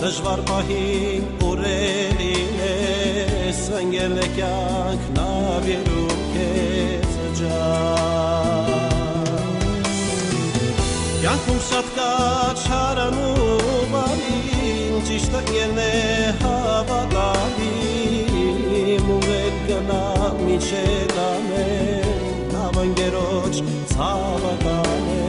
Դժվար պահին ուրելին ես ընգել է կյանք նավիրում կեզ ջան Կյանքում շատ կա չարան ու բարին ճիշտ ընգելն է հավատալին ուղել գնա միջետ ամեն նավ ընգերոջ ցավատանեն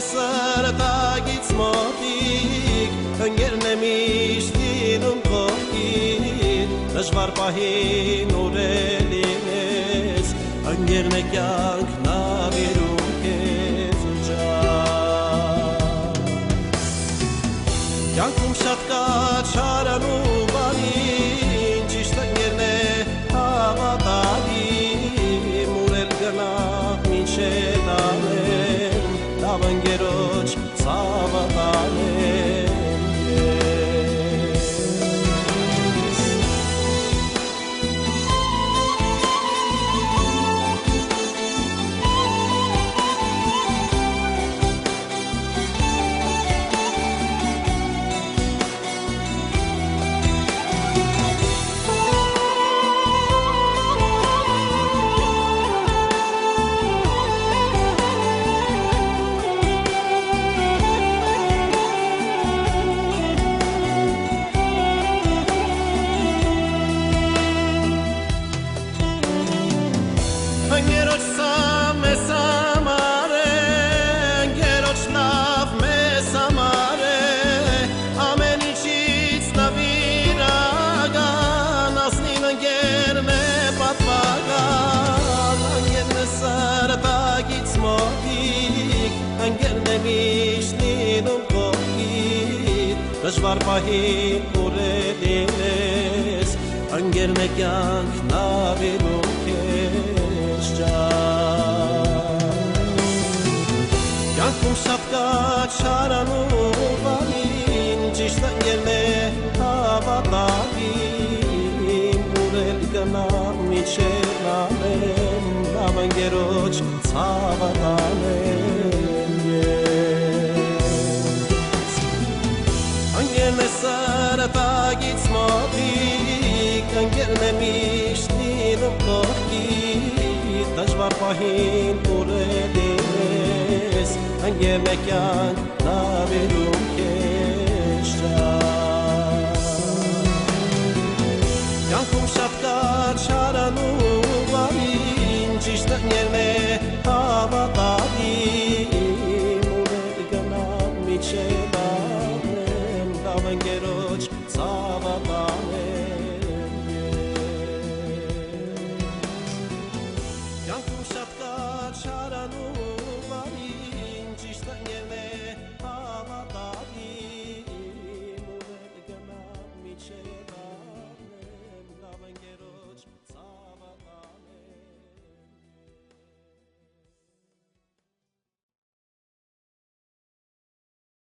Սրտագից մոտիկ ընկերն է միշտ լինում կողքին դժվար պահին ուրելին ես ընկերն է կյանք նավիրում կեզ ջան կյանքում շատ կա չարան ու բարին ճիշտ ընկերն է հավատալին ուրել գնա մինչև ամեն Avangheroci savatane Դժվար պահին ուրելին ես ընկերն է կյանք նավիրում կեզ ջան Կյանքում շատ կա չարան ու բարին ճիշտ ընկերն է հավատալին ուրել գնա միջև ամեն լավ ընկերոջ ցավատանեն Ընկերն է սրտագից մոտիկ, ընկերն է միշտ լինում կողքին Դժվար պահին ուրելին ես, ընկերն է կյանք նավիրում կեզ ջան Կյանքում շատ կա չարան ու բարին, ճիշտ ընկերն է հավատալին Ցավ ընկերոջ ցավատա